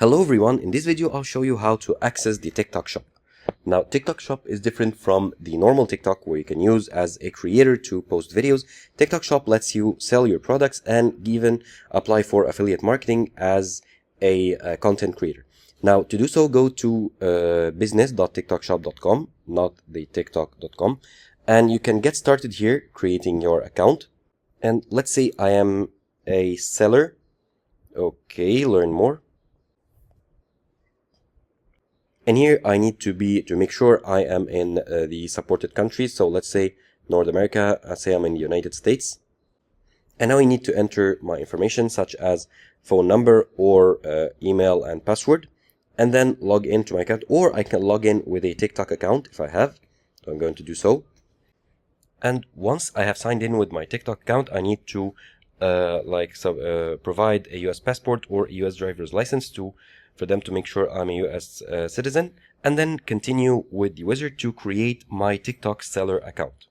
Hello everyone, in this video I'll show you how to access the TikTok shop. Now TikTok shop is different from the normal TikTok where you can use as a creator to post videos. TikTok shop lets you sell your products and even apply for affiliate marketing as a content creator. Now to do so, go to business.tiktokshop.com, not the tiktok.com, and you can get started here creating your account. And let's say I am a seller. Okay, learn more. And here I need to make sure I am in the supported countries. So let's say North America, let's say I'm in the United States. And now I need to enter my information such as phone number or email and password, and then log into my account, or I can log in with a TikTok account if I have. So I'm going to do so. And once I have signed in with my TikTok account, I need to provide a US passport or a US driver's license for them to make sure I'm a US citizen, and then continue with the wizard to create my TikTok seller account.